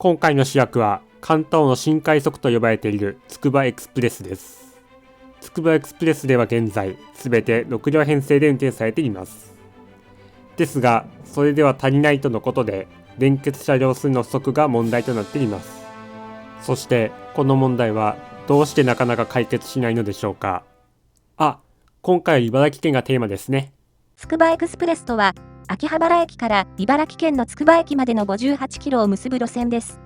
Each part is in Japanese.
今回の主役は関東の新快速と呼ばれているつくばエクスプレスです。つくばエクスプレスでは現在すべて6両編成で運転されています。ですが、それでは足りないとのことで連結車両数の不足が問題となっています。そしてこの問題はどうしてなかなか解決しないのでしょうか。今回は茨城県がテーマですね。つくばエクスプレスとは、秋葉原駅から茨城県のつくば駅までの58キロを結ぶ路線です。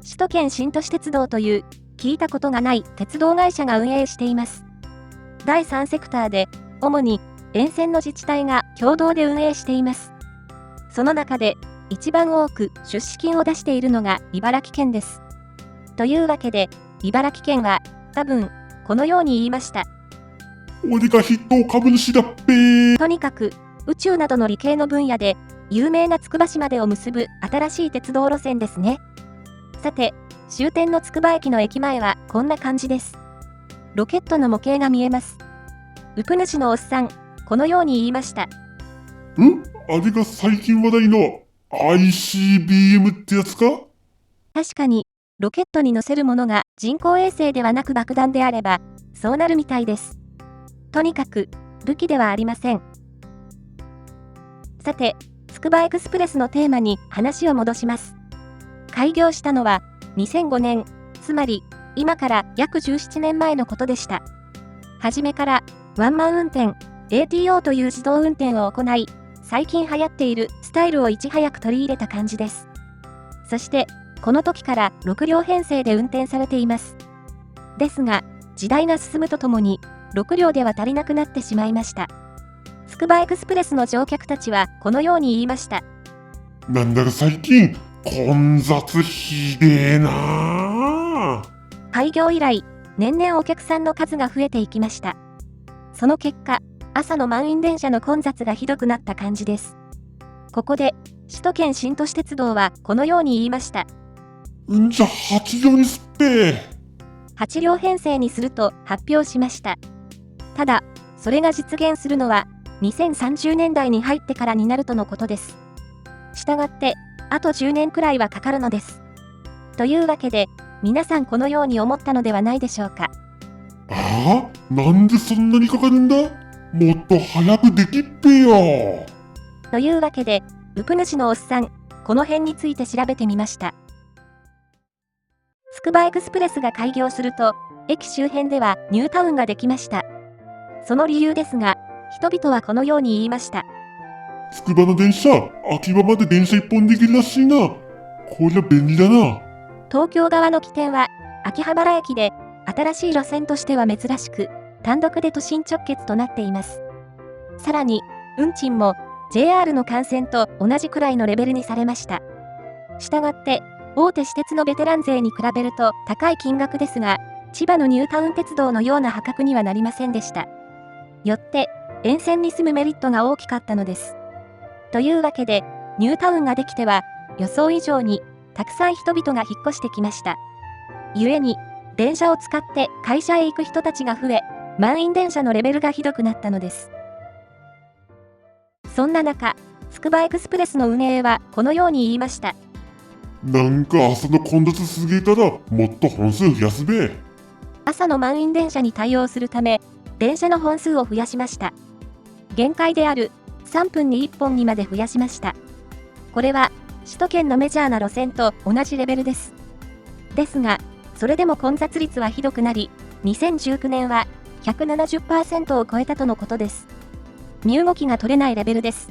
首都圏新都市鉄道という聞いたことがない鉄道会社が運営しています。第3セクターで、主に沿線の自治体が共同で運営しています。その中で一番多く出資金を出しているのが茨城県です。というわけで、茨城県は多分このように言いました。俺が筆頭株主だっぺー。とにかく宇宙などの理系の分野で有名なつくば市までを結ぶ新しい鉄道路線ですね。さて、終点のつくば駅の駅前はこんな感じです。ロケットの模型が見えます。ウプ主のおっさん、このように言いました。あれが最近話題の ICBM ってやつか？確かに、ロケットに乗せるものが人工衛星ではなく爆弾であれば、そうなるみたいです。とにかく、武器ではありません。さて、つくばエクスプレスのテーマに話を戻します。開業したのは2005年、つまり今から約17年前のことでした。初めからワンマン運転、ATO という自動運転を行い、最近流行っているスタイルをいち早く取り入れた感じです。そして、この時から6両編成で運転されています。ですが、時代が進むとともに、6両では足りなくなってしまいました。つくばエクスプレスの乗客たちはこのように言いました。なんだか最近、混雑ひでえなー。開業以来、年々お客さんの数が増えていきました。その結果、朝の満員電車の混雑がひどくなった感じです。ここで、首都圏新都市鉄道はこのように言いました。じゃ8両にすっぺ。8両編成にすると発表しました。ただ、それが実現するのは2030年代に入ってからになるとのことです。したがって、あと10年くらいはかかるのです。というわけで、皆さんこのように思ったのではないでしょうか。なんでそんなにかかるんだ？もっと早くできっぺよ。というわけで、ウプ主のおっさん、この辺について調べてみました。つくばエクスプレスが開業すると、駅周辺ではニュータウンができました。その理由ですが、人々はこのように言いました。つくばの電車、秋葉まで電車1本できるらしいな。こりゃ便利だな。東京側の起点は、秋葉原駅で、新しい路線としては珍しく、単独で都心直結となっています。さらに、運賃も JR の幹線と同じくらいのレベルにされました。したがって、大手私鉄のベテラン勢に比べると高い金額ですが、千葉のニュータウン鉄道のような破格にはなりませんでした。よって、沿線に住むメリットが大きかったのです。というわけで、ニュータウンができては、予想以上にたくさん人々が引っ越してきました。故に、電車を使って会社へ行く人たちが増え、満員電車のレベルがひどくなったのです。そんな中、つくばエクスプレスの運営はこのように言いました。なんか朝の混雑すげえからもっと本数増やすべ。朝の満員電車に対応するため、電車の本数を増やしました。限界である3分に1本にまで増やしました。これは首都圏のメジャーな路線と同じレベルです。ですが、それでも混雑率はひどくなり、2019年は 170% を超えたとのことです。身動きが取れないレベルです。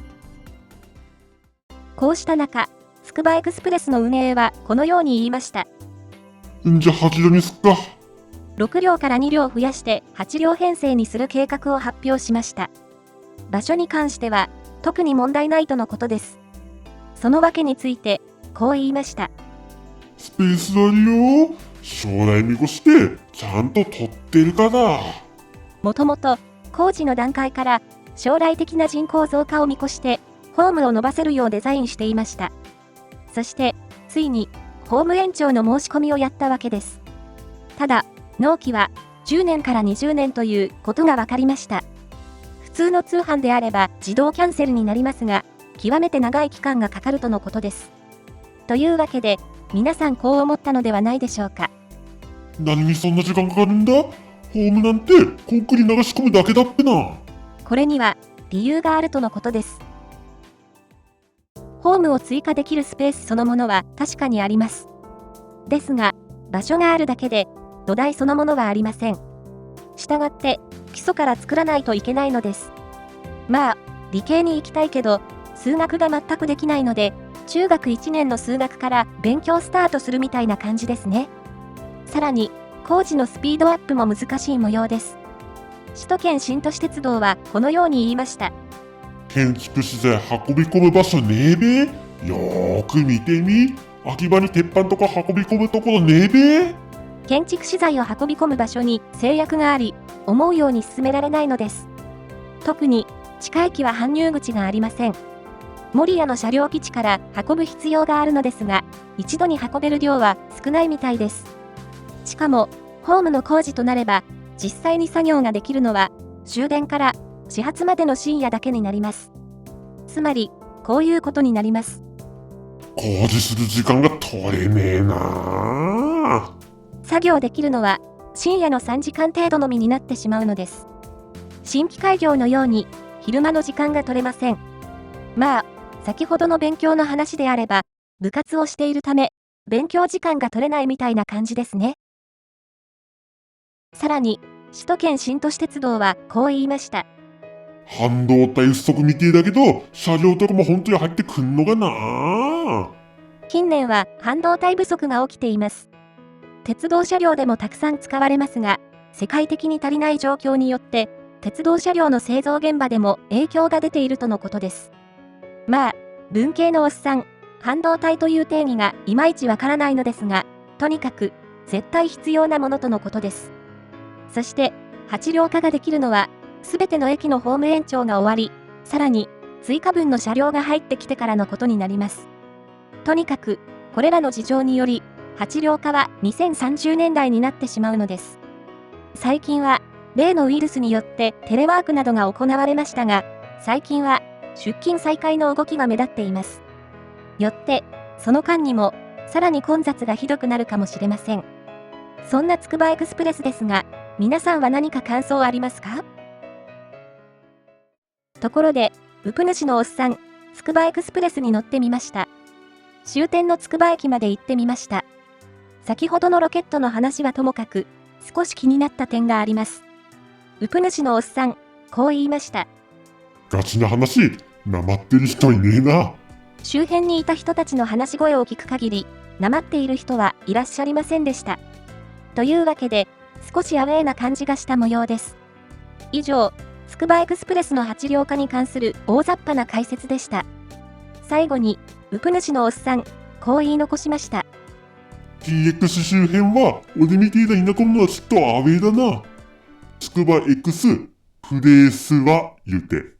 こうした中、つくばエクスプレスの運営はこのように言いました。じゃ8両にすっか。6両から2両増やして8両編成にする計画を発表しました。場所に関しては特に問題ないとのことです。そのわけについてこう言いました。スペースあるよ。将来見越してちゃんと取ってるから。もともと工事の段階から将来的な人口増加を見越してホームを伸ばせるようデザインしていました。そしてついにホーム延長の申し込みをやったわけです。ただ納期は10年から20年ということが分かりました。普通の通販であれば自動キャンセルになりますが、極めて長い期間がかかるとのことです。というわけで、皆さんこう思ったのではないでしょうか。何にそんな時間かかるんだ？ホームなんてコンクリ流し込むだけだっぺな。これには理由があるとのことです。ホームを追加できるスペースそのものは確かにあります。ですが、場所があるだけで土台そのものはありません。したがって基礎から作らないといけないのです。まあ、理系に行きたいけど、数学が全くできないので、中学1年の数学から勉強スタートするみたいな感じですね。さらに、工事のスピードアップも難しい模様です。首都圏新都市鉄道はこのように言いました。建築資材運び込む場所ねえべ？よーく見てみ。空き場に鉄板とか運び込むところねえべ？建築資材を運び込む場所に制約があり、思うように進められないのです。特に、地下駅は搬入口がありません。守谷の車両基地から運ぶ必要があるのですが、一度に運べる量は少ないみたいです。しかも、ホームの工事となれば、実際に作業ができるのは、終電から始発までの深夜だけになります。つまり、こういうことになります。工事する時間が取れねえなあ。作業できるのは、深夜の3時間程度のみになってしまうのです。新規開業のように、昼間の時間が取れません。まあ、先ほどの勉強の話であれば、部活をしているため、勉強時間が取れないみたいな感じですね。さらに、首都圏新都市鉄道はこう言いました。半導体不足みてえだけど、車両とかも本当に入ってくんのかな。近年は半導体不足が起きています。鉄道車両でもたくさん使われますが、世界的に足りない状況によって、鉄道車両の製造現場でも影響が出ているとのことです。まあ、文系のおっさん、半導体という定義がいまいちわからないのですが、とにかく絶対必要なものとのことです。そして、8両化ができるのは、すべての駅のホーム延長が終わり、さらに追加分の車両が入ってきてからのことになります。とにかく、これらの事情により、8両化は2030年代になってしまうのです。最近は、例のウイルスによってテレワークなどが行われましたが、最近は出勤再開の動きが目立っています。よって、その間にも、さらに混雑がひどくなるかもしれません。そんなつくばエクスプレスですが、皆さんは何か感想ありますか？ところで、ウプ主のおっさん、つくばエクスプレスに乗ってみました。終点のつくば駅まで行ってみました。先ほどのロケットの話はともかく、少し気になった点があります。ウプ主のおっさん、こう言いました。ガチな話、なまってる人いねえな。周辺にいた人たちの話し声を聞く限り、なまっている人はいらっしゃいませんでした。というわけで、少しアウェーな感じがした模様です。以上、つくばエクスプレスの8両化に関する大雑把な解説でした。最後に、ウプ主のおっさん、こう言い残しました。TX 周辺は、俺みてえな田舎者はちょっとアウェーだな。つくば X、フレースは言うて。